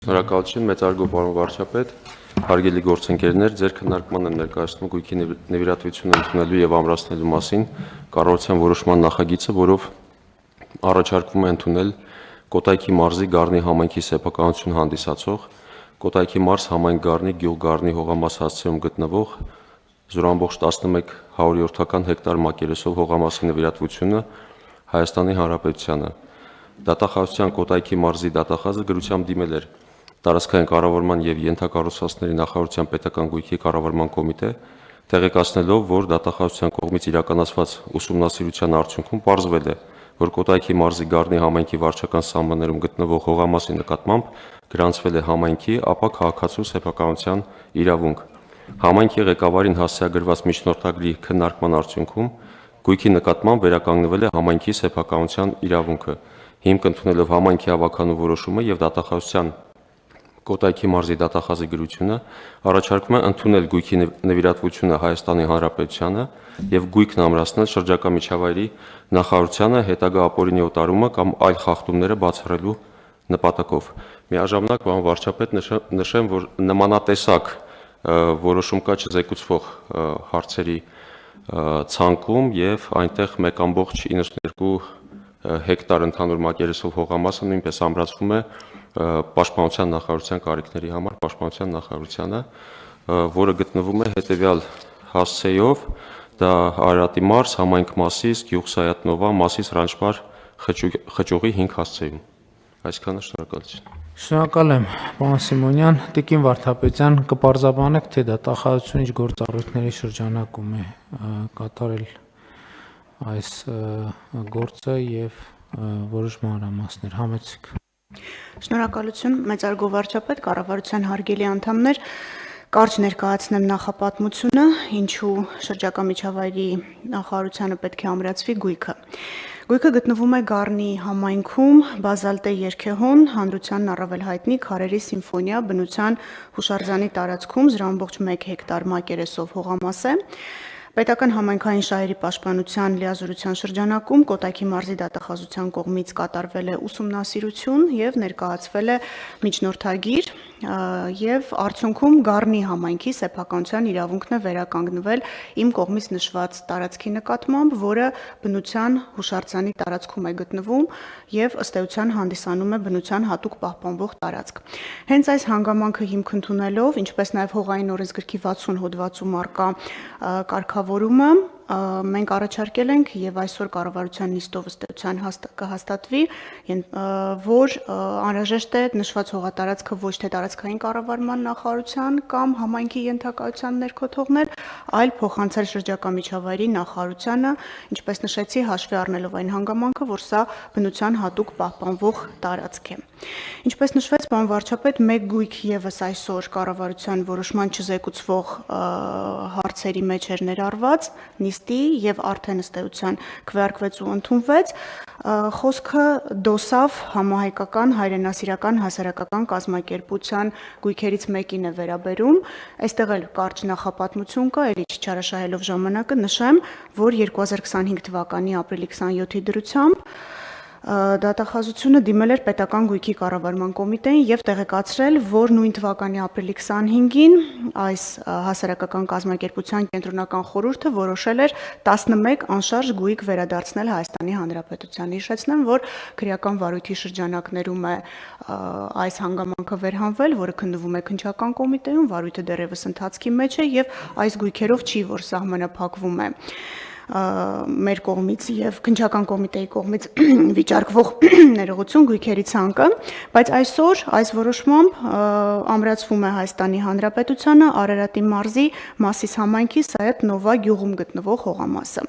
Շնորհակալություն, մեծարգո պարոն վարչապետ, հարգելի գործընկերներ, ձեր քննարկման եմ ներկայացնում գույքի նվիրատվությունը ընդունելու եւ ամրացնելու մասին կառավարության որոշման նախագիծը, որով առաջարկվում է ընդունել Կոտայքի մարզի Գառնի համայնքի սեփականություն հանդիսացող Կոտայքի մարզ համայնք Գառնի գյուղ Գառնի հողամաս հասցեում գտնվող 0.11 հեկտար մակերեսով հողամասի նվիրատվությունը Հայաստանի Հանրապետությանը։ Դատախազության Կոտայքի մարզի դատախազը գրությամբ դիմել էր տարածքային կառավարման եւ ենթակառուցվածքների նախարարության պետական գույքի կառավարման կոմիտե, տեղեկացնելով, որ դատախազության կողմից իրականացված ուսումնասիրության արդյունքում պարզվել է, որ Կոտայքի մարզի Գառնի համայնքի վարչական սահմաններում գտնվող հողամասի նկատմամբ գրանցվել է համայնքի, ապա քաղաքացու սեփականության իրավունք։ Համայնքի ղեկավարին հասցեագրված միջնորդագրի քննարկման արդյունքում գույքի նկատմամբ վերականգնվել է համայնքի սեփականության իրավունքը։ Հիմք ընդունելով համայնքի հավաքանու որոշումը եւ դատախազության Կոտայքի մարզի դատախազի գրությունը առաջարկում է ընդունել գույքի նվիրատվությունը Հայաստանի Հանրապետությանը եւ գույքն ամրացնել շրջակա միջավայրի նախարարությանը հետագա ապօրինի օտարումը կամ այլ խախտումները բացառելու նպատակով։ Միաժամանակ, պարոն վարչապետ, նշեմ, որ նմանատեսակ որոշում կա չզեկուցվող հարցերի ցանկում եւ այնտեղ 1.92 հեկտար ընդհանուր մակերեսով հողամասը նույնպես ամրացվում է Պաշտպանության նախարարության կարիքների համար Պաշտպանության նախարարությանը, որը գտնվում է հետևյալ հասցեով, դա Արարատի մարզ, համայնք Մասիս, գյուղ Սայաթնովա, Մասիս Ռանչպար խճուղի 5 հասցեում։ Այսքանը, շնորհակալություն։ Շնորհակալ եմ, պարոն Սիմոնյան, Տիկին Վարդապետյան, կպարզաբանեք, թե դատախազությունը ինչ գործառույթների շրջանակում է կատարել այս գործը եւ որոշ մանրամասներ համեցեք։ Շնորհակալություն, մեծարգո վարչապետ, կառավարության հարգելի անդամներ, կարճ ներկայացնեմ նախապատմությունը, ինչու շրջակա միջավայրի նախարարությանը պետք է ամրացվի գույքը։ Գույքը գտնվում է Գառնի համայնքում, բազալտե երգեհոն, հանրությանն առավել հայտնի քարերի սիմֆոնիա բնության հուշարձանի տարածքում 0.1 հեկտար մակերեսով հողամաս է։ Պետական համայնքային շահերի պաշտպանության լիազորության շրջանակում Կոտայքի մարզի դատախազության կողմից կատարվել է ուսումնասիրություն եւ ներկայացվել է միջնորդագիր եւ արդյունքում Գառնի համայնքի սեփականության իրավունքն է վերականգնվել իմ կողմից նշված տարածքի նկատմամբ, որը բնության հուշարձանի տարածքում է գտնվում եւ ըստ էության հանդիսանում է բնության հատուկ պահպանվող տարածք։ Հենց այս հանգամանքը հիմք ընդունելով, ինչպես նաեւ հողային օրենսգրքի 60 հոդվածում առկա կարգավորումը մենք առաջարկել ենք եւ այսօր կառավարության նիստով ըստ էության կհաստատվի, որ անհրաժեշտ է նշված հողատարածքը ոչ թե տարածքային կառավարման նախարարության կամ համայնքի ենթակայության ներքո թողնել, այլ փոխանցել շրջակա միջավայրի նախարարությանը, ինչպես նշեցի, հաշվի առնելով այն հանգամանքը, որ սա բնության հատուկ պահպանվող տարածք է։ Ինչպես նշվեց, պարոն վարչապետ, մեկ գույք եւս այսօր կառավարության որոշման չզեկուցվող հարցերի մեջ էր ներառված նիստի եւ արդեն ըստ էության քվեարկվեց ու ընդունվեց։ Խոսքը DOSAF համահայկական հայրենասիրական հասարակական կազմակերպության գույքերից մեկին է վերաբերում։ Այստեղ էլ կարճ նախապատմություն կա, ելի չչարաշահելով ժամանակը նշեմ, որ 2025 թվականի ապրիլի 27-ի դրությամբ դատախազությունը դիմել էր պետական գույքի կառավարման կոմիտեին եւ տեղեկացրել, որ նույն թվականի ապրիլի 25-ին այս հասարակական կազմակերպության կենտրոնական խորհուրդը որոշել էր 11 անշարժ գույք վերադարձնել Հայաստանի Հանրապետության։ Հիշեցնեմ, որ քրեական վարույթի շրջանակներում է այս հանգամանքը վերհանվել, որը քննվում է քննչական կոմիտեում, վարույթը դեռևս ընթացքի մեջ է եւ այս գույքերով չի, որ սահմանափակվում է մեր կողմից եւ քննչական կոմիտեի կողմից վիճարկվող ներողություն գույքերի ցանկը, բայց այսօր այս որոշմամբ ամրացվում է Հայաստանի Հանրապետությանը Արարատի մարզի Մասիս համայնքի Սայաթնովա գյուղում գտնվող հողամասը։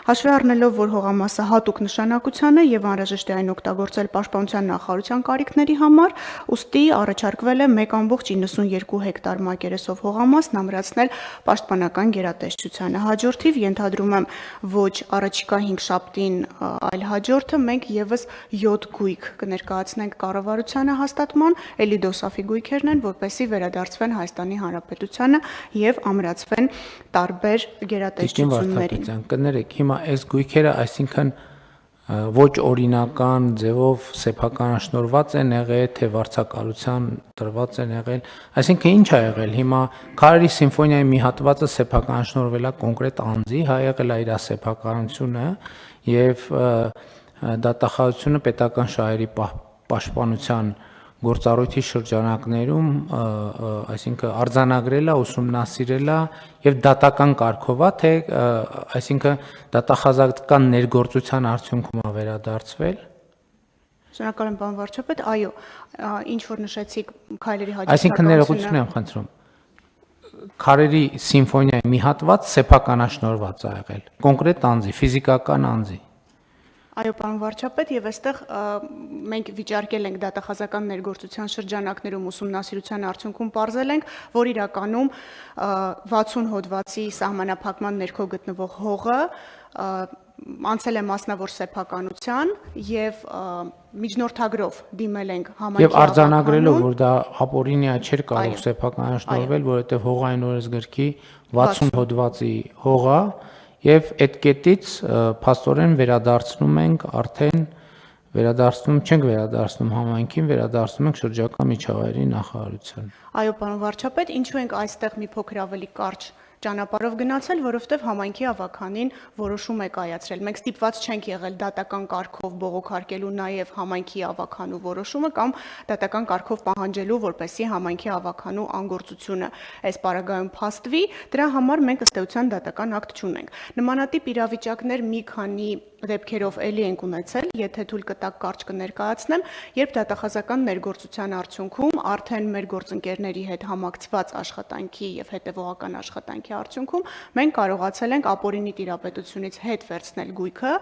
Հաշվի առնելով, որ հողամասը հատուկ նշանակության է եւ անհրաժեշտ է այն օգտագործել պաշտպանության նախարարության կարիքների համար, ուստի առաջարկվել է 1.92 հեկտար մակերեսով հողամասն ամրացնել պաշտպանական գերատեսչությանը։ Հաջորդիվ ենթադրում եմ ոչ առաջիկա 5 շաբթին, այլ հաջորդը մենք եւս 7 գույք կներկայացնենք կառավարությանը հաստատման, ելի DOSAF-ի գույքերն են, որպեսզի վերադարձվեն Հայաստանի Հանրապետությանը եւ ամրացվեն տարբեր գերատեսչություններին։ Կներեք, հիմա այս գույքերը, այսինքն ոչ օրինական ձևով սեփականաշնորհված են եղել, թե վարձակալության տրված են եղել, այսինքն ինչ ա եղել հիմա Քարերի սիմֆոնիայի մի հատվածը սեփականաշնորհվել է կոնկրետ անձի, հա եղել է իր սեփականությունը եւ դատախազությունը պետական շահերի պաշտպանության գործառույթի շրջանակներում, այսինքն արձանագրել է, ուսումնասիրել է եւ դատական կարգով է, թե այսինքն դատախազական ներգործության արդյունքում է վերադարձվել։ Շնորհակալ եմ, պարոն վարչապետ, այո, ինչ որ նշեցիք քայլերի Այսինքն ներողություն եմ խնդրում։ Քարերի սիմֆոնիայի մի հատված սեփականաշնորհված է եղել, կոնկրետ անձի, ֆիզիկական անձի։ Այո, պարոն վարչապետ, եւ այստեղ մենք վիճարկել ենք դատախազական ներգործության շրջանակներում ուսումնասիրության արդյունքում պարզել ենք, որ իրականում 60 հոդվածի սահմանափակման ներքո գտնվող հողը անցել է մասնավոր սեփականության եւ միջնորդագրով դիմել ենք համայնքի Եվ արձանագրելով, որ դա ապօրինյա չէր կարող սեփականաշնորհվել, որովհետեւ հողային օրենսգրքի 60 հոդվածի հող է եւ այդ կետից փաստորեն վերադարձնում ենք արդեն չենք վերադարձնում համայնքին, վերադարձնում ենք շրջակա միջավայրի նախարարության։ Այո, պարոն վարչապետ, ինչու ենք այստեղ մի փոքր ավելի կարճ ճանապարհով գնացել, որովհետև համայնքի ավականին որոշում է կայացրել։ Մենք ստիպված չենք եղել դատական կարգով բողոքարկելու նաև համայնքի ավականու որոշումը կամ դատական կարգով պահանջելու, որպեսզի համայնքի ավականու անգործությունը այս պարագայում փաստվի, դրա համար մենք ըստ էության դատական ակտ չունենք։ Նմանատիպ իրավիճակներ մի քանի դեպքերով էլի ենք ունեցել, եթե թույլ կտակ կարճ կներկայացնեմ, երբ դատախազական ներգործության արդյունքում արդեն մեր գործընկերների հետ համակցված աշխատանքի եւ հետեւողական աշխատանքի արդյունքում մենք կարողացել ենք ապօրինի տիրապետությունից հետ վերցնել գույքը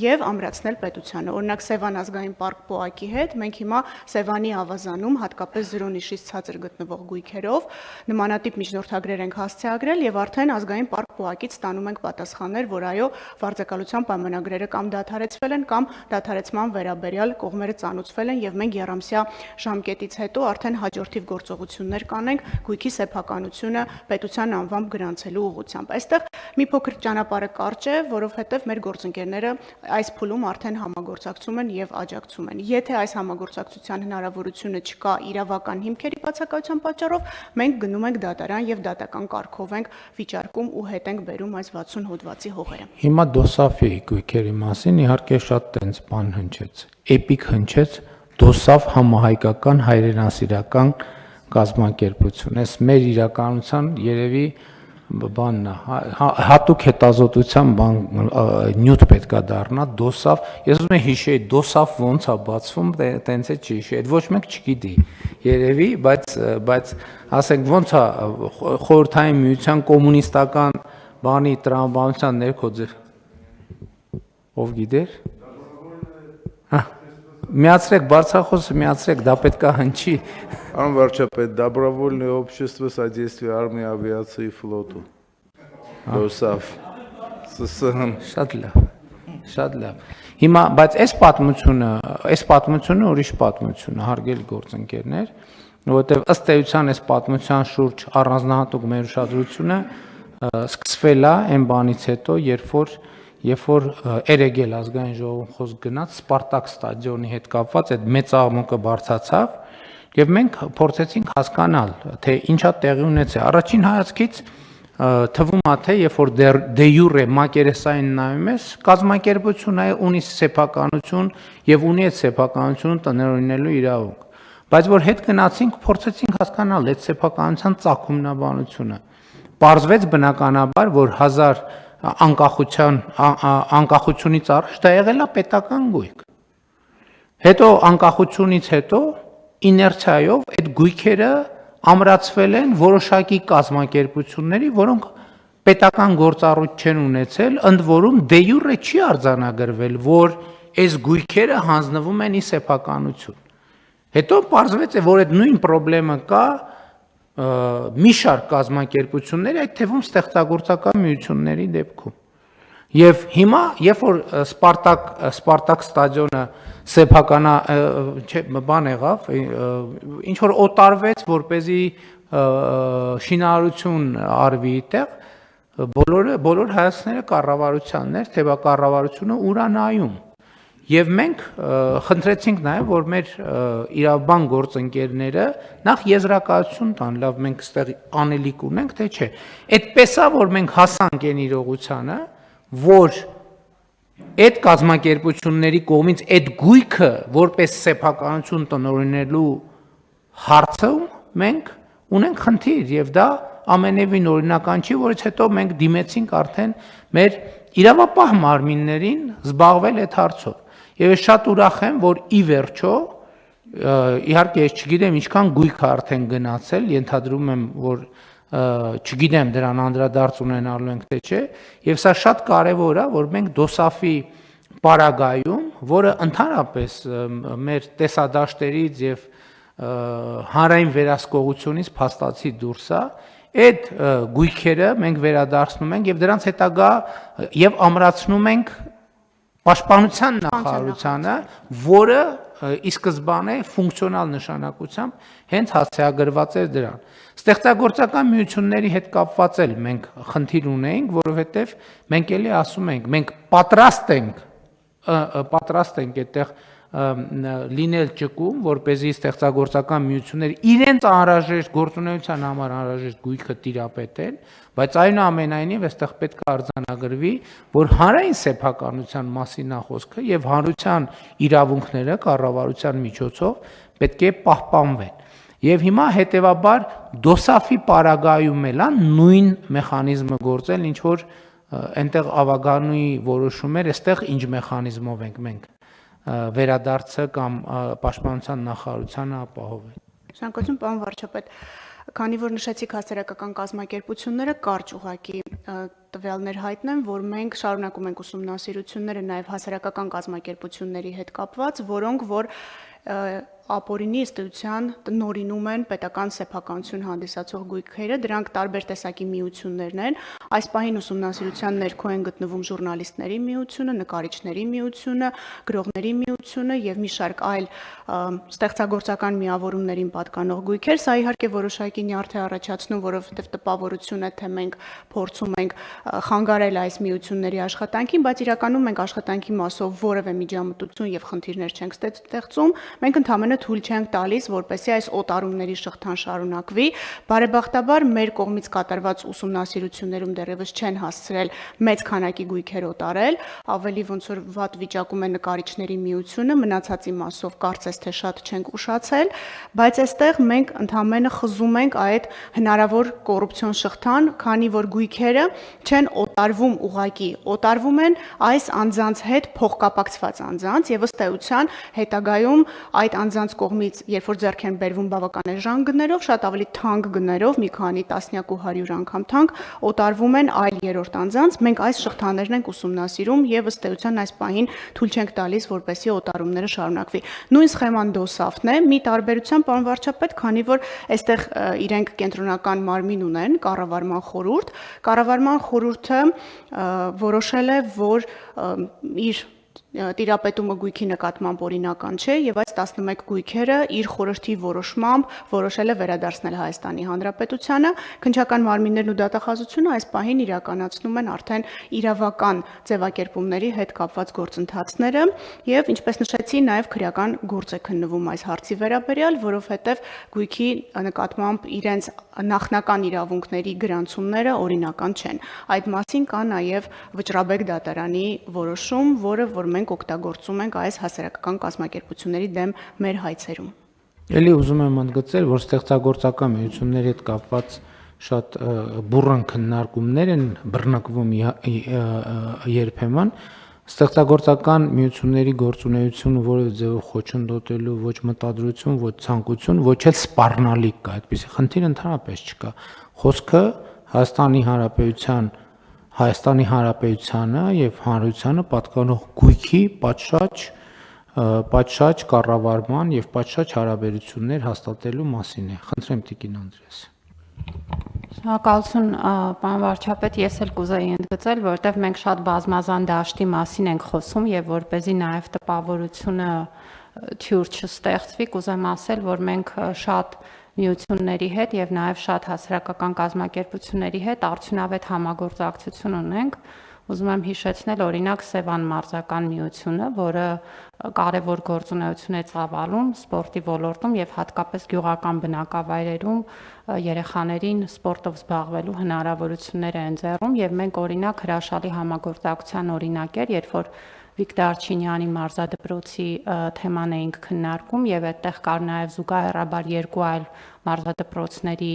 եւ ամրացնել պետությանը։ Օրինակ Սևան ազգային պարկ ՊՕԱԿ-ի հետ մենք հիմա Սևանի ավազանում հատկապես 0-ից ցածր գտնվող գույքերով նմանատիպ միջնորդագրեր ենք հասցեագրել եւ արդեն ազգային պարկ ՊՕԱԿ-ից ստանում ենք պատասխաններ, որ այո, վարձակալության պայմանագրերը կամ դադարեցվել են կամ դադարեցման վերաբերյալ կողմերը ծանուցվել են եւ մենք երամսյա ժամկետից հետո արդեն հաջորդիվ գործողություններ կանենք գույքի սեփականությունը պետության անվամբ գրանցելու ուղղությամբ։ Այստեղ մի փոքր ճանապարհը կարճ է, որովհետեւ մեր գործընկերները այս փուլում արդեն համագործակցում են եւ աջակցում են։ Եթե այս համագործակցության հնարավորությունը չկա իրավական հիմքերի բացակայության պատճառով, մենք գնում ենք դատարան եւ դատական կարգով ենք վիճարկում ու հետ ենք բերում այս 60 հոդվածի հողերը։ Հիմա դոսաֆի գույքերի մասին իհարկե շատ տենց բան հնչեց, էպիկ հնչեց, դոսաֆ համահայկական հայրենասիրական կազմակերպություն։ Այս մեր իրականության երևի բանն է, հատուկ հետազոտության բան նյութ պետքա դառնա, դոսաֆ, ես ուզում եմ հիշեի, դոսաֆ ոնց է բացվում, տենց է չի, այդ ոչ մեկ չգիտի, երևի, բայց ասենք ոնց է խորհրդային միության կոմունիստական բանի տրամաբանության ներքո ով գիտեր։ Միացրեք բարձրախոսը, միացրեք, դա պետք է հնչի։ Пан варчапет, добровольное общество содействия армии, авиации и флоту. ԴՕՍԱՖ. ՍՍՀ. Շատ լավ։ Հիմա, բայց այս պատմությունը ուրիշ պատմություն է, հարգելի գործընկերներ, որովհետև ըստ էության այս պատմության շուրջ առանձնահատուկ մեր ուշադրությունը սկսվել է այն բանից հետո, երբ որ Էրեգել ազգային ժողովում խոսք գնաց Սպարտակ ստադիոնի հետ կապված այդ մեծ աղմուկը բարձրացավ եւ մենք փորձեցինք հասկանալ, թե ինչա տեղի ունեցել։ Առաջին հայացքից թվում է, թե երբ որ դե յուրե մակերեսային նայում ես, կազմակերպությունը ունի սեփականություն եւ ունի այդ սեփականությունը տնօրինելու իրավունք։ Բայց որ հետ գնացինք, փորձեցինք հասկանալ այդ սեփականության ծագումնաբանությունը։ Պարզվեց բնականաբար, որ անկախությունից առաջ դա եղել է պետական գույք։ Հետո անկախությունից հետո իներցիայով այդ գույքերը ամրացվել են որոշակի կազմակերպությունների, որոնք պետական գործառույթ չեն ունեցել, ընդ որում դե յուրե չի արձանագրվել, որ այս գույքերը հանձնվում են ի սեփականություն։ Հետո պարզվեց, որ այդ նույն խնդրեմը կա մի շարք կազմակերպությունների, այդ թվում ստեղծագործական միությունների դեպքում։ Եվ հիմա, երբ որ Սպարտակ ստադիոնը սեփականա բան եղավ, ինչ որ օտարվեց, որպեսզի շինարարություն արվի այդտեղ, բոլոր հայացքները կառավարությանն էր, թե բա կառավարությունը ուր է նայում։ Եվ մենք խնդրեցինք նաև, որ մեր իրավաբան գործընկերները նախ եզրակացություն տան, լավ մենք այստեղ անելիք ունենք, թե չէ։ Այդպես է, որ մենք հասանք այն իրողությանը, որ այդ կազմակերպությունների կողմից այդ գույքը որպես սեփականություն տնօրինելու հարցում մենք ունենք խնդիր եւ դա ամենևին օրինական չի, որից հետո մենք դիմեցինք արդեն մեր իրավապահ մարմիններին զբաղվել այդ հարցով։ Եվ ես շատ ուրախ եմ, որ ի վերջո, իհարկե ես չգիտեմ ինչքան գույք է արդեն գնացել, ենթադրում եմ, որ չգիտեմ դրան անդրադարձ ունենալու ենք թե չէ, եւ սա շատ կարեւոր է, որ մենք DOSAF-ի պարագայում, որը ընդհանրապես մեր տեսադաշտերից եւ հանրային վերահսկողությունից փաստացի դուրս է, այդ գույքերը մենք վերադարձնում ենք եւ դրանց հետագա եւ ամրացնում ենք Պաշտպանության նախարարությանը, որը ի սկզբանե ֆունկցիոնալ նշանակությամբ հենց հասցեագրված էր դրան։ Ստեղծագործական միությունների հետ կապված էլ մենք խնդիր ունեինք, որովհետև մենք էլի ասում ենք, մենք պատրաստ ենք այդտեղ լինել ճկում, որպեսզի ստեղծագործական միությունները իրենց անհրաժեշտ գործունեության համար անհրաժեշտ գույքը տիրապետեն, բայց այնուամենայնիվ այստեղ պետք է արձանագրվի, որ հանրային սեփականության մասին է խոսքը եւ հանրության իրավունքները կառավարության միջոցով պետք է պահպանվեն։ Եվ հիմա հետեւաբար DOSAF-ի պարագայում էլ նույն մեխանիզմը գործել, ինչ որ այնտեղ ավագանուի որոշում էր, այստեղ ինչ մեխանիզմով ենք մենք վերադարձը կամ պաշտպանության նախարարությանը ապահովել։ Շնորհակալություն, պարոն վարչապետ։ Քանի որ նշեցիք հասարակական կազմակերպությունները, կարճ ուղղակի տվյալներ հայտնեմ, որ մենք շարունակում ենք ուսումնասիրությունները նաև հասարակական կազմակերպությունների հետ կապված, որոնք որ ապօրինի ըստ էության տնօրինում են պետական սեփականություն հանդիսացող գույքերը, դրանք տարբեր տեսակի միություններն են։ Այս պահին ուսումնասիրության ներքո են գտնվում ժուրնալիստների միությունը, նկարիչների միությունը, գրողների միությունը եւ մի շարք այլ ստեղծագործական միավորումներին պատկանող գույքեր։ Սա իհարկե որոշակի նյարդ է առաջացնում, որովհետեւ տպավորություն է, թե մենք փորձում ենք խանգարել այս միությունների աշխատանքին, բայց իրականում մենք աշխատանքի մասով որևէ միջամտություն եւ խնդիրներ չենք ստեղծում։ Մենք ընդհանրապես թույլ չենք տալիս, որպեսզի այս օտարումների շղթան շարունակվի։ Բարեբախտաբար մեր կողմից կատարված ուսումնասիրություններում դեռևս չեն հասցրել մեծ քանակի գույքեր օտարել, ավելի ոնց որ վատ վիճակում է նկարիչների միությունը, մնացածի մասով կարծես թե շատ չենք ուշացել, բայց այստեղ մենք ընդհանրապես խզում ենք այդ հնարավոր կոռուպցիոն շղթան, քանի որ գույքերը չեն օտարվում ուղակի, օտարվում են այս անձանց հետ փոխկապակցված անձանց եւ ըստ էության հետագայում այդ անձանց կողմից, երբ որ ձեռք են բերվում բավական էժան գներով, շատ ավելի թանկ գներով, մի քանի տասնյակ ու 100 անգամ թանկ, օտարվում են այլ երրորդ անձանց, մենք այս շղթաներն ենք ուսումնասիրում եւ ըստ էության այս պահին թույլ չենք տալիս, որպեսզի օտարումները շարունակվի։ Նույն սխեման DOSAF-ն է, մի տարբերությամբ, պարոն վարչապետ, քանի որ այստեղ իրենք կենտրոնական մարմին ունեն, կառավարման խորհուրդ, կառավարման խորհուրդը որոշել է, որ իր տիրապետումը գույքի նկատմամբ օրինական չէ եւ այս 11 գույքերը իր խորհրդի որոշմամբ որոշել է վերադարձնել Հայաստանի Հանրապետությանը։ Քննչական մարմիններն ու դատախազությունը այս պահին իրականացնում են արդեն իրավական ձևակերպումների հետ կապված գործընթացները եւ ինչպես նշեցի նաեւ քրեական գործ է քննվում այս հարցի վերաբերյալ, որովհետեւ գույքի նկատմամբ իրենց նախնական իրավունքների գրանցումները օրինական չեն։ Այդ մասին կա նաեւ Վճռաբեկ դատարանի որոշում, որը որ մենք օգտագործում ենք այս հասարակական կազմակերպությունների դեմ մեր հայցերում։ Էլի ուզում եմ ընդգծել, որ ստեղծագործական միությունների հետ կապված շատ բուռն քննարկումներ են բռնկվում երբեմն։ Ստեղծագործական միությունների գործունեությունը որևէ ձևով խոչընդոտելու ոչ մտադրություն, ոչ ցանկություն, ոչ էլ սպառնալիք կա, այդպիսի խնդիր ընդհանրապես չկա։ Խոսքը Հայաստանի Հանրապետությանը եւ հանրությանը պատկանող գույքի պատշաճ կառավարման եւ պատշաճ հարաբերություններ հաստատելու մասին է։ Խնդրեմ Տիկին Անդրեաս։ Շնորհակալություն, պարոն վարչապետ, ես էլ կուզեի ընդգծել, որովհետև մենք շատ բազմազան դաշտի մասին ենք խոսում եւ որպեսզի նաեւ տպավորությունը թյուր չստեղծվի, կուզեմ ասել, որ մենք շատ միությունների հետ եւ նաեւ շատ հասարակական կազմակերպությունների հետ արդյունավետ համագործակցություն ունենք Ուզում եմ հիշեցնել օրինակ Սևան մարզական միությունը, որը կարևոր գործունեություն է ծավալում սպորտի ոլորտում եւ հատկապես գյուղական բնակավայրերում երեխաներին սպորտով զբաղվելու հնարավորություններ է ընձեռում եւ մենք օրինակ հրաշալի համագործակցության օրինակ էր, երբ որ Վիկտոր Արչինյանի մարզադպրոցի թեման էինք քննարկում եւ այդտեղ կար նաեւ զուգահեռաբար երկու այլ մարզադպրոցների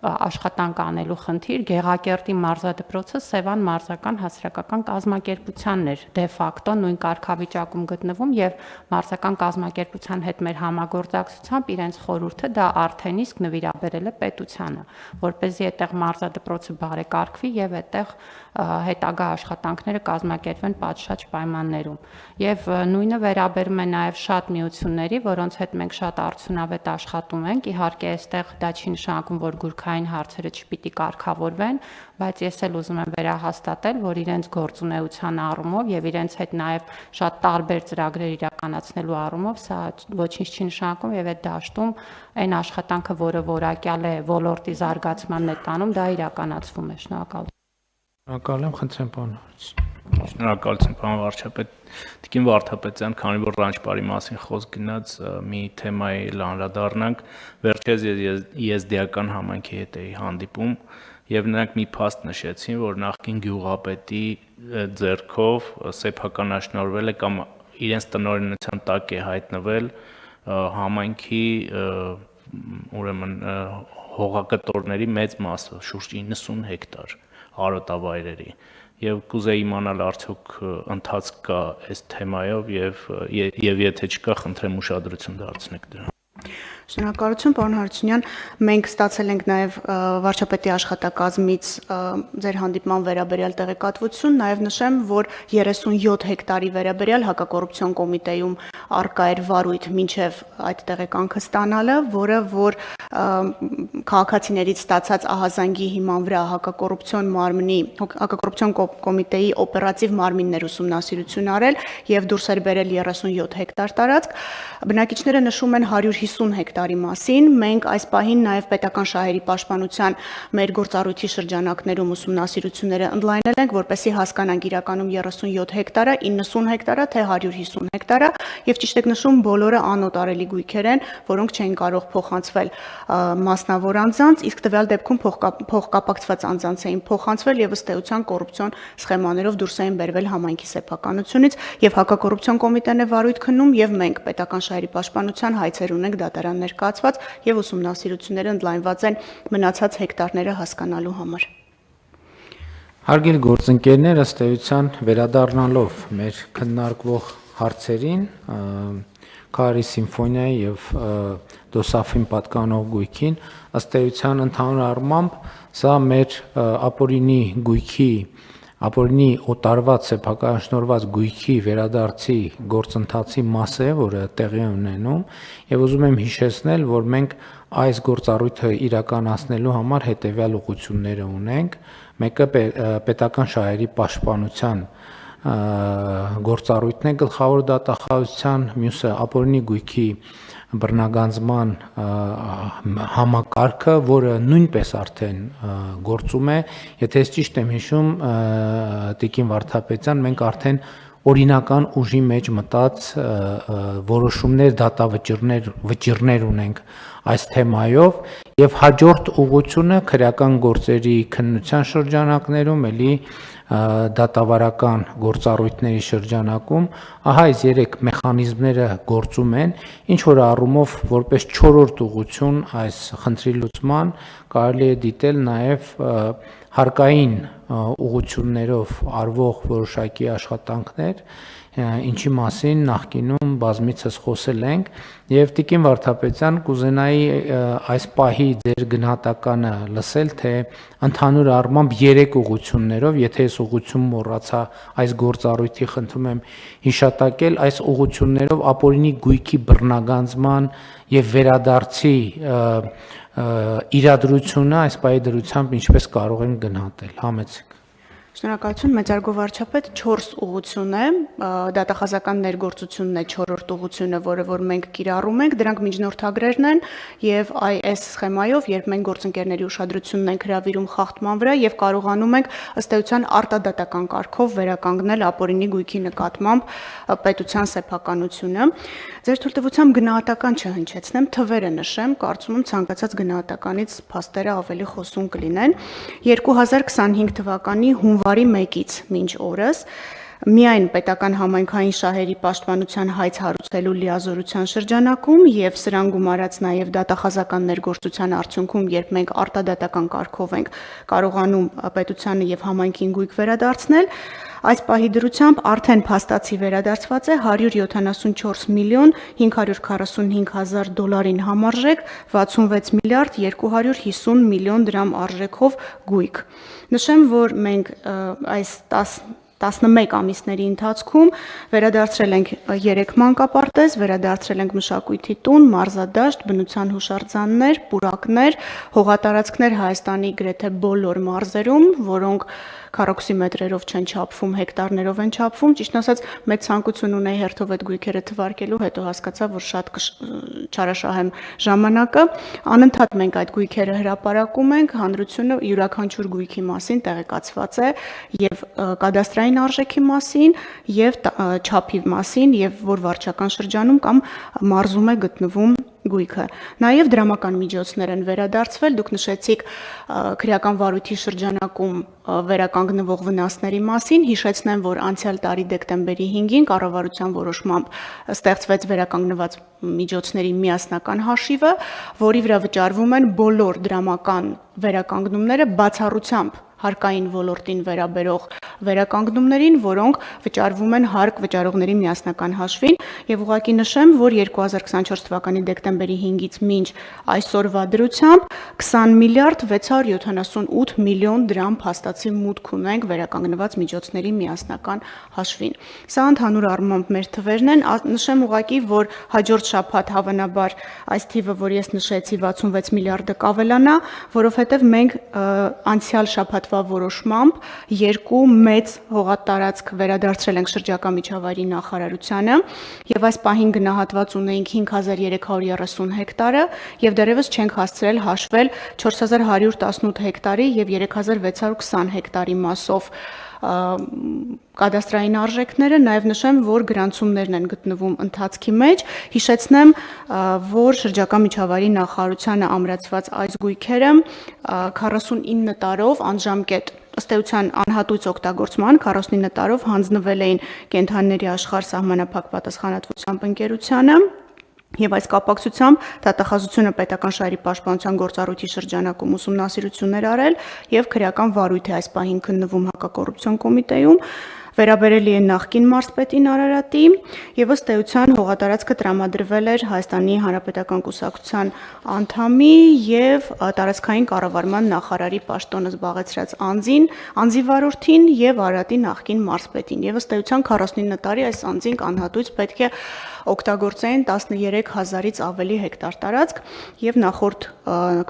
աշխատանք անելու խնդիր Գեղակերտի մարզադպրոցը Սևան մարզական հասարակական կազմակերպությանն էր դե ֆակտո նույն կարգավիճակում գտնվում եւ մարզական կազմակերպության հետ մեր համագործակցությամբ իրենց խորհուրդը դա արդեն իսկ նվիրաբերել է պետությանը որպեսզի այդտեղ մարզադպրոցը բարեկարգվի եւ այդտեղ հետագա աշխատանքները կազմակերպվեն պատշաճ պայմաններում եւ նույնը վերաբերում է նաեւ շատ միությունների որոնց հետ մենք շատ արդյունավետ աշխատում ենք իհարկե այստեղ դա չի նշանակում որ գուրքային հարցերը չպիտի կարգավորվեն, բայց ես էլ ուզում եմ վերահաստատել, որ իրենց գործունեության առումով եւ իրենց հետ նաեւ շատ տարբեր ծրագրեր իրականացնելու առումով սա ոչինչ չի նշանակում եւ այդ դաշտում այն աշխատանքը, որը որակյալ է ոլորտի զարգացմանն է տանում, դա իրականացվում է։ Շնորհակալ Շնորհակալ եմ, խնդրեմ պարոն Հարությունյան։ Շնորհակալություն պարոն վարչապետ Տիկին Վարդապետյան, քանի որ ռանչպարի մասին խոսք գնաց, մի թեմայի անդրադառնանք, վերջերս եզդիական համայնքի հետ էի հանդիպում եւ նրանք մի փաստ նշեցին, որ նախկին գյուղապետի ձեռքով սեփականաշնորհվել է կամ իրենց տնօրինության տակ է հայտնվել համայնքի ուրեմն հողակտորների մեծ մասը, շուրջ 90 հեկտար արոտավայրերի եւ կուզեի իմանալ արդյոք ընթացք կա այս թեմայով եւ եթե չկա խնդրեմ ուշադրություն դարձնեք դրան Շնորհակալություն պարոն Հարությունյան մենք ստացել ենք նաև վարչապետի աշխատակազմից ձեր հանդիպման վերաբերյալ տեղեկատվություն նաև նշեմ որ 37 հեկտարի վերաբերյալ հակակոռուպցիոն կոմիտեում արկա էր վարույթ մինչև այդ տեղեկանքը ստանալը որը որ քաղաքացիներից ստացած ահազանգի հիման վրա հակակոռուպցիոն կոմիտեի օպերատիվ մարմիններ ուսումնասիրություն արել եւ դուրս էր բերել 37 հեկտար տարածք բնակիչները նշում են 150 հեկտարի մասին մենք այս պահին նաև պետական շահերի պաշտպանության մեր գործառույթի շրջանակներում ուսումնասիրությունները ընդլայնել ենք որպեսզի հասկանանք իրականում 37 հեկտարը 90 հեկտարա թե 150 հեկտարա եւ ճիշտ եք նշում բոլորը անօտարելի գույքեր են որոնք չեն կարող փոխանցվել մասնավոր անձանց իսկ տվյալ դեպքում փոխկապակցված անձանց էին փոխանցվել եւ ըստ էության կոռուպցիոն սխեմաներով դուրս էին բերվել համայնքի սեփականությունից եւ հակակոռուպցիոն կոմիտեն է վարույթ քննում եւ մենք պետական շահերի պաշտպանության հայցեր ունենք դատարան ներկայացված եւ ուսումնասիրությունները ընդլայնված են մնացած հեկտարները հասկանալու համար Հարգելի գործընկերներ, ըստ էության վերադառնալով մեր քննարկվող հարցերին Քարի սիմֆոնիայի եւ Դոսաֆին պատկանող գույքին ըստ էության ընդհանուր առմամբ սա մեր ապօրինի գույքի ապօրինի օտարված սեփականաշնորհված գույքի վերադարձի գործընթացի մաս է, որը տեղի ունենում եւ ուզում եմ հիշեցնել, որ մենք այս գործառույթը իրականացնելու համար հետեւյալ ուղղությունները ունենք մեկը պետական շահերի պաշտպանության գործառույթն է գլխավոր դատախազության, մյուսը ապօրինի գույքի բռնագանձման համակարգը, որը նույնպես արդեն գործում է, եթե ես ճիշտ եմ հիշում, Տիկին Վարդապետյան, մենք արդեն օրինական ուժի մեջ մտած որոշումներ, դատավճիռներ ունենք այս թեմայով եւ հաջորդ ուղղությունը քրեական գործերի քննության շրջանակներում էլի դատավարական գործառույթների շրջանակում ահա այս երեք մեխանիզմները գործում են ինչ որ առումով որպես 4-րդ ուղղություն այս խնդրի լուծման կարելի է դիտել նաև հարկային ուղղություններով արվող որոշակի աշխատանքներ ինչի մասին նախկինում բազմիցս խոսել ենք եւ Տիկին Վարդապետյան կուզենայի այս պահի ձեր գնահատականը լսել թե ընդհանուր առմամբ 3 ուղղություններով եթե այս ուղղություն մոռացա այս գործառույթի խնդրում եմ հիշատակել այս ուղղություններով ապօրինի գույքի բռնագանձման եւ վերադարձի իրադրությունը այս պահի դրությամբ ինչպես կարող են գնահատել համեցեք Շնորհակալություն, մեծարգո վարչապետ, 4 ուղղություն է, դատախազական ներգործությունն է 4-րդ ուղղությունը, որը որ մենք կիրառում ենք, դրանք միջնորդագրերն են եւ այս սխեմայով, երբ մենք գործընկերների ուշադրությունն ենք հրավիրում խախտման վրա եւ կարողանում ենք ըստ էության արտադատական կարգով վերականգնել ապօրինի գույքի նկատմամբ պետության սեփականությունը։ Ձեր թույլտվությամբ գնահատական չհնչեցնեմ, թվերը նշեմ, կարծում եմ ցանկացած գնահատականից փաստերը ավելի խոսուն կլինեն։ 2025 թվականի հունվարի 1-ից մինչ օրս միայն պետական համայնքային շահերի պաշտպանության հայց հարուցելու լիազորության շրջանակում եւ սրան գումարած նաեւ դատախազական ներգործության արդյունքում, երբ մենք արտադատական կարգով ենք կարողանում պետությանը եւ համայնքին գույք վերադարձնել, այս պահի դրությամբ արդեն փաստացի վերադարձված է 174 միլիոն 545 հազար դոլարին համարժեք 66 միլիարդ 250 միլիոն դրամ արժեքով գույք։ Նշեմ, որ մենք այս 11 ամիսների ընթացքում վերադարձրել ենք 3 մանկապարտեզ, վերադարձրել ենք մշակույթի տուն, մարզադաշտ, բնության հուշարձաններ, պուրակներ, հողատարածքներ Հայաստանի գրեթե բոլոր մարզերում, որոնք քառակուսիմետրերով չեն չափվում, հեկտարներով են չափվում, ճիշտ ասած, մեծ ցանկություն ունեի հերթով այդ գույքերը թվարկելու, հետո հասկացա, որ շատ չարաշահեմ ժամանակը, անընդհատ մենք այդ գույքերը հրապարակում ենք, հանրությունը յուրաքանչյուր գույքի մասին տեղեկացված է եւ կադաստրային արժեքի մասին եւ չափի մասին եւ որ վարչական շրջանում կամ մարզում է գտնվում գույքը։ Նաև դրամական միջոցներ են վերադարձվել, դուք նշեցիք քրեական վարույթի շրջանակում վերականգնվող վնասների մասին, հիշեցնեմ, որ անցյալ տարի դեկտեմբերի 5-ին կառավարության որոշմամբ ստեղծվեց վերականգնված միջոցների միասնական հաշիվը, որի վրա վճարվում են բոլոր դրամական վերականգնումները բացառությամբ հարկային ոլորտին վերաբերող վերականգնումներին, որոնք վճարվում են հարկ վճարողների միասնական հաշվին, եւ ուղղակի նշեմ, որ 2024 թվականի դեկտեմբերի 5-ից մինչ այսօրվա դրությամբ 20 միլիարդ 678 միլիոն դրամ փաստացի մուտք ունենք վերականգնված միջոցների միասնական հաշվին։ Սա ընդհանուր առմամբ մեր թվերն են, նշեմ ուղղակի, որ հաջորդ շաբաթ հավանաբար այս թիվը, որ ես նշեցի 66 միլիարդը կավելանա, որովհետեւ մենք անցյալ շաբաթ որոշմամբ երկու մեծ հողատարածք վերադարձրել ենք շրջակա միջավայրի նախարարությանը եւ այս պահին գնահատված ունեինք 5330 հեկտարը եւ դեռևս չենք հասցրել հաշվել 4118 հեկտարի եւ 3620 հեկտարի մասով կադաստրային արժեքները, նաև նշեմ, որ գրանցումներն են գտնվում ընթացքի մեջ, հիշեցնեմ, որ շրջակա միջավայրի նախարարությանը ամրացված այս գույքերը 49 տարով անժամկետ ըստ էության անհատույց օգտագործման 49 տարով հանձնվել էին կենդանիների աշխարհ սահմանափակ պատասխանատվությամբ ընկերությանը Եվ այս կապակցությամբ դատախազությունը պետական շահերի պաշտպանության գործառույթի շրջանակում ուսումնասիրություններ արել եւ քրեական վարույթ է այս պահին քննվում հակակոռուպցիոն կոմիտեում վերաբերելի է նախկին մարզպետին Արարատի եւ ըստ էության հողատարածքը տրամադրվել էր Հայաստանի Հանրապետական Կուսակցության անդամի եւ տարածքային կառավարման նախարարի պաշտոնը զբաղեցրած անձի վարորդին եւ Արարատի նախկին մարզպետին եւ ըստ էության 49 տարի այս անձին անհատույց պետք է օգտագործեն 13000-ից ավելի հեկտար տարածք եւ նախորդ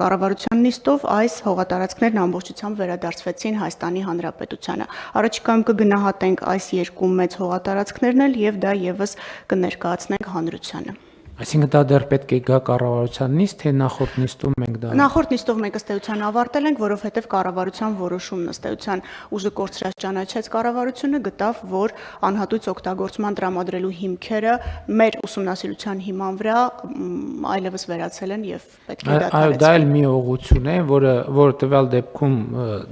կառավարության նիստով այս հողատարածքներն ամբողջությամբ վերադարձվեցին Հայաստանի Հանրապետությանը։ Առաջիկայում կգնահատենք այս երկու մեծ հողատարածքներն էլ եւ դա եւս կներկայացնենք հանրությանը։ Այսինքն դա դեռ պետք է գա կառավարության նիստ, թե նախորդ նիստում մենք դա Նախորդ նիստով մենք ըստ էության ավարտել ենք, որովհետև կառավարության որոշումն ըստ էության ուժը կորցրած ճանաչեց կառավարությունը, գտավ, որ անհատույց օգտագործման տրամադրելու հիմքերը մեր ուսումնասիրության հիման վրա այլևս վերացել են եւ պետք է դադարեցվեն։ Դա էլ մի ուղղություն է, որը տվյալ դեպքում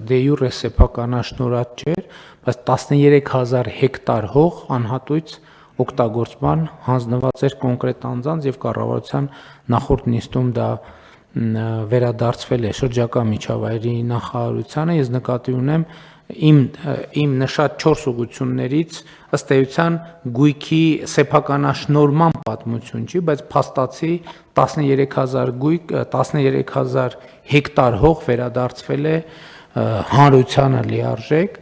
դե յուրե սեփականաշնորհած չէր, բայց 13000 հեկտար հող անհատույց օգտագործման հանձնված էր կոնկրետ անձանց եւ կառավարության նախորդ նիստում դա վերադարձվել է շրջակա միջավայրի նախարարությանը։ Ես նկատի ունեմ իմ նշած 4 ուղղություններից ըստ էության գույքի սեփականաշնորհման պատմություն չի, բայց փաստացի 13000 գույք 13000 հեկտար հող վերադարձվել է հանրությանը լիարժեք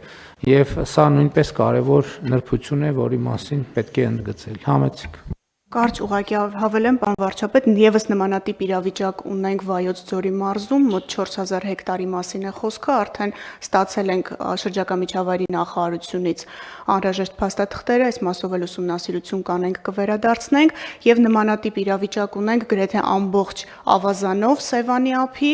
Եվ սա նույնպես կարևոր նրբություն է, որի մասին պետք է ընդգծել։ Համեցեք։ Կարճ ուղղակի հավելեմ, պարոն վարչապետ, եւս նմանատիպ իրավիճակ ունենք Վայոց ձորի մարզում, մոտ 4000 հեկտարի մասին է խոսքը, արդեն ստացել ենք շրջակա միջավայրի նախարարությունից անհրաժեշտ փաստաթղթերը, այս մասով էլ ուսումնասիրություն կանենք, կվերադարձնենք եւ նմանատիպ իրավիճակ ունենք գրեթե ամբողջ ավազանով Սևանի ափի,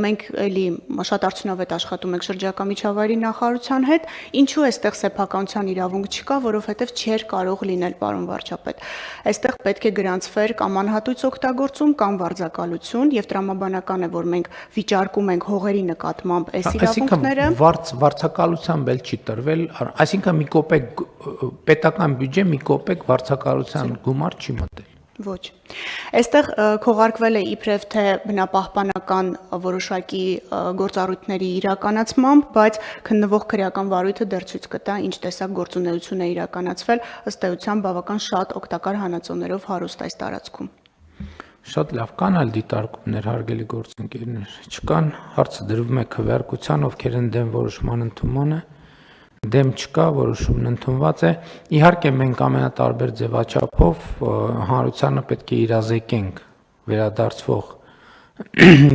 մենք էլի շատ արդյունավետ աշխատում ենք շրջակա միջավայրի նախարարության հետ, ինչու էստեղ սեփականության իրավունք չկա, որովհետեւ չէր կարող լինել, պարոն վարչապետ։ Այստեղ պետք է գրանցվեր կամ անհատույց օգտագործում կամ վարձակալություն եւ տրամաբանական է, որ մենք վիճարկում ենք հողերի նկատմամբ այս իրավունքները։ Վարձակալությամբ էլ չի տրվել, այսինքն մի կոպեկ պետական բյուջե մի կոպեկ վարձակալության գումար չի մտել։ Ոչ։ Այստեղ քողարկվել է իբրև թե բնապահպանական որոշակի գործառույթների իրականացմամբ, բայց քննվող քրեական վարույթը դեռ ցույց կտա ինչ տեսակ գործունեություն է իրականացվել, ըստ էության բավական շատ օգտակար հանածոներով հարուստ այս տարածքում։ Շատ լավ, կան այլ դիտարկումներ, հարգելի գործընկերներ։ Չկան, հարցը դրվում է քվեարկության, ովքեր են դեմ որոշման ընդունմանը, դեմ չկա, որոշումն ընդունված է։ Իհարկե մենք ամենատարբեր ձևաչափով հանրությանը պետք է իրազեկենք վերադարձվող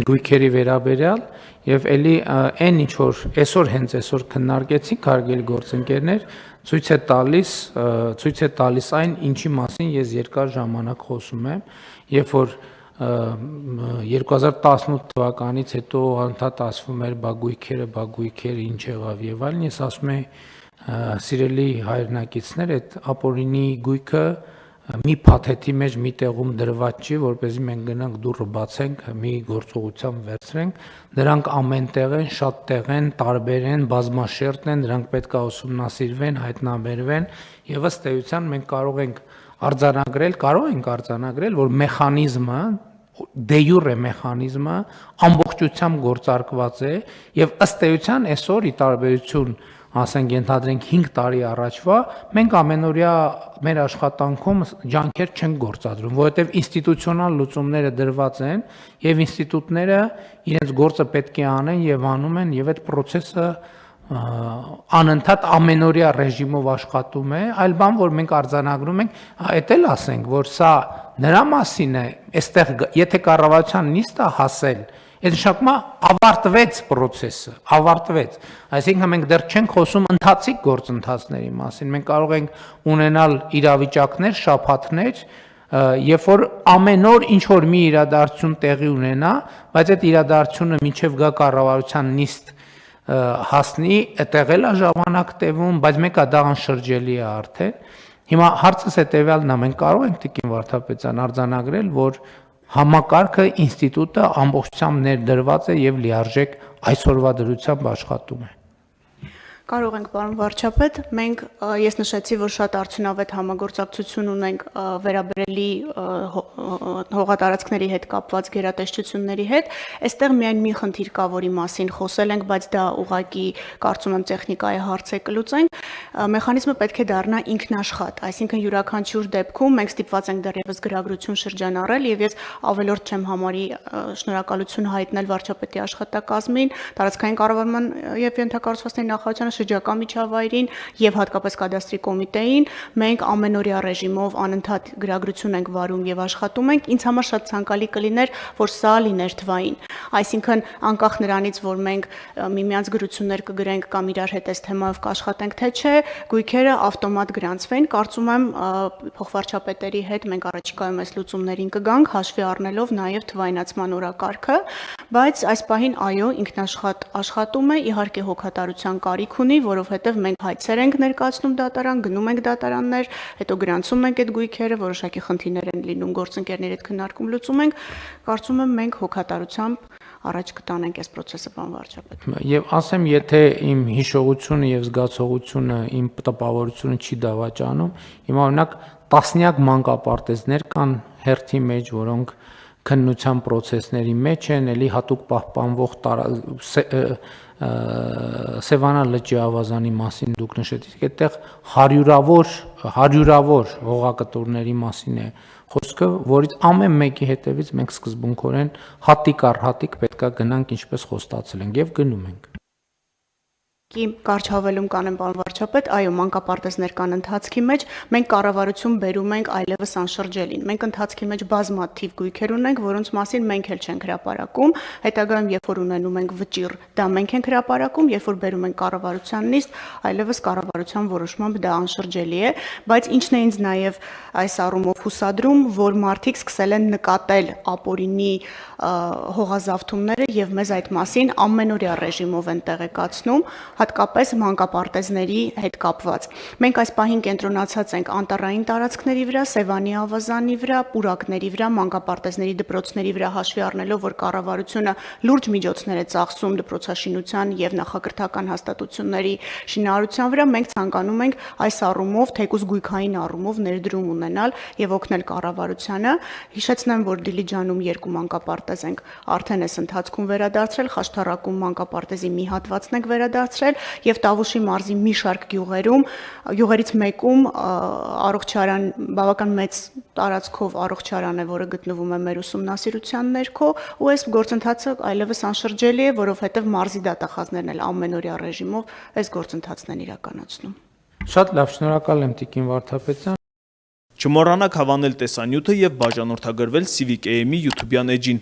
գույքերի վերաբերյալ եւ ելի այն ինչ որ հենց այսօր քննարկեցինք, հարգելի գործընկերներ, ցույց է տալիս այն, ինչի մասին ես երկար ժամանակ խոսում եմ, երբ որ 2018 թվականից հետո անդադ ասվում էր բա գույքերը ինչ եղավ եւ այլն, ես ասում եմ սիրելի հայրենակիցներ, այդ ապօրինի գույքը մի փաթեթի մեջ մի տեղում դրված չի, որպեսզի մենք գնանք դուռը բացենք, մի գործողությամբ վերցրենք, դրանք ամենտեղ են, շատ տեղ են, տարբեր են, բազմաշերտ են, դրանք պետք է ուսումնասիրվեն, հայտնաբերվեն եւ ըստ էության մենք կարող ենք արձանագրել, որ մեխանիզմը դե յուրե մեխանիզմը ամբողջությամբ գործարկված է եւ ըստ էության այսօր ի տարբերություն ասենք ենթադրենք 5 տարի առաջվա մենք ամենօրյա մեր աշխատանքում ջանքեր չենք գործադրում, որովհետեւ ինստիտուցիոնալ լուծումները դրված են եւ ինստիտուտները իրենց գործը պետք է անեն եւ անում են եւ այդ process-ը անընդհատ ամենօրյա ռեժիմով աշխատում է, այլ բան որ մենք արձանագրում ենք, այդ էլ ասենք, որ սա նրա մասին է, այստեղ եթե կառավարության նիստը հասել, այդ նշանակում է ավարտվեց process-ը, ավարտվեց։ Այսինքն մենք դեռ չենք խոսում ընթացիկ գործընթացների մասին, մենք կարող ենք ունենալ իրավիճակներ, շաբաթներ, երբ որ ամեն օր ինչ որ մի իրադարձություն տեղի ունենա, բայց այդ իրադարձությունը մինչև գա կառավարության նիստ հասնի, այդտեղ էլ է ժամանակ տևում, բայց մեկը դա անշրջելի է արդեն։ Հիմա հարցս հետևյալն է, մենք կարող ենք Տիկին Վարդապետյան արձանագրել, որ համակարգը, ինստիտուտը ամբողջությամբ ներդրված է եւ լիարժեք այսօրվա դրությամբ աշխատում է։ Կարող ենք, պարոն վարչապետ, մենք ես նշեցի, որ շատ արդյունավետ համագործակցություն ունենք վերաբերելի հողատարածքների հետ կապված գերատեսչությունների հետ։ Այստեղ միայն մի խնդիր կա, որի մասին խոսել ենք, բայց դա ուղղակի կարծում եմ տեխնիկայի հարց է կլուծենք։ Մեխանիզմը պետք է դառնա ինքնաշխատ, այսինքն յուրաքանչյուր դեպքում մենք ստիպված ենք դեռևս գրագրություն շրջանառել եւ ես ավելորդ չեմ համարի շնորհակալություն հայտնել վարչապետի աշխատակազմին, տարածքային կառավարման եւ ենթակառուցվածքների նախարարությանը, շրջակա միջավայրին եւ հատկապես կադաստրի կոմիտեին, մենք ամենօրյա ռեժիմով անընդհատ գրագրություն ենք վարում եւ աշխատում ենք։ Ինձ համար շատ ցանկալի կլիներ, որ սա լիներ թվային, այսինքն անկախ նրանից, որ մենք միմյանց գրություններ կգրենք կամ իրար հետ այս թեմայով կաշխատենք, թե չէ, գույքերը ավտոմատ գրանցվեն, կարծում եմ փոխվարչապետերի հետ մենք առաջիկայում այս լուծումներին կգանք, հաշվի առնելով նաեւ թվայնացման օրակարգը, բայց այս պահին այո, ինքնաշխատ աշխատում է, իհարկե հոգատարության կարիք ունի, որովհետև մենք հայցեր ենք ներկայացնում դատարան, գնում ենք դատարաններ, հետո գրանցում ենք այդ գույքերը, որոշակի խնդիրներ են լինում, գործընկերների հետ քննարկում լուծում ենք, կարծում եմ մենք հոգատարությամբ առաջ կտանենք այս process-ը, պարոն վարչապետ։ Եվ ասեմ, եթե իմ հիշողությունը եւ զգացողությունը, իմ տպավորությունը չի դավաճանում, հիմա օրինակ տասնյակ մանկապարտեզներ կան հերթի մեջ, որոնք քննության process-ների մեջ են, էլի հատուկ պահպանվող Սևանա լճի ավազանի մասին դուք նշեցիք, այդտեղ հարյուրավոր հողակտորների մասին է խոսքը, որից ամեն մեկի հետևից մենք սկզբունքորեն հատիկ առ հատիկ պետքա գնանք, ինչպես խոստացել ենք, եւ գնում ենք։ Կարճ հավելում կանեմ, պարոն վարչապետ, այո, մանկապարտեզներ կան ընթացքի մեջ, մենք կառավարություն բերում ենք այլևս անշրջելին։ Մենք ընթացքի մեջ բազմաթիվ գույքեր ունենք, որոնց մասին մենք էլ չենք հրապարակում, հետագայում երբ որ ունենում ենք վճիռ, դա մենք ենք հրապարակում, երբ որ բերում ենք կառավարության նիստ, այլևս կառավարության որոշմամբ դա անշրջելի է, բայց ինչն է ինձ նաև այս առումով հուսադրում, որ մարդիկ սկսել են նկատել ապօրինի հողազավթումները եւ մեզ այդ մասին ամենօրյա ռեժիմով են տեղեկացնում, հատկապես մանկապարտեզների հետ կապված։ Մենք այս պահին կենտրոնացած ենք անտառային տարածքների վրա, Սևանի ավազանի վրա, պուրակների վրա, մանկապարտեզների դպրոցների վրա հաշվի առնելով, որ կառավարությունը լուրջ միջոցներ է ծախսում դպրոցաշինության եւ նախակրթական հաստատությունների շինարարության վրա, մենք ցանկանում ենք այս առումով, թեկուզ գույքային առումով ներդրում ունենալ եւ օգնել կառավարությանը։ Հիշեցնեմ, որ Դիլիջանում 2 մանկապարտեզ ենք արդեն այս ընթացքում վերադարձրել, Խաշթարակում մանկապարտեզի մի հատվածն ենք վերադարձրել եւ Տավուշի մարզի մի շարք գյուղերից մեկում առողջարան բավական մեծ տարածքով առողջարան է, որը գտնվում է մեր ուսումնասիրության ներքո, ու այս գործընթացը այլևս անշրջելի է, որովհետեւ մարզի դատախազներն էլ ամենօրյա ռեժիմով այս գործընթացն են իրականացնում։ Շատ լավ, շնորհակալ եմ Տիկին Վարդապետյան։ Չմոռանաք հավանել տեսանյութը եւ բաժանորդագրվել Civic AM-ի YouTube-յան էջին։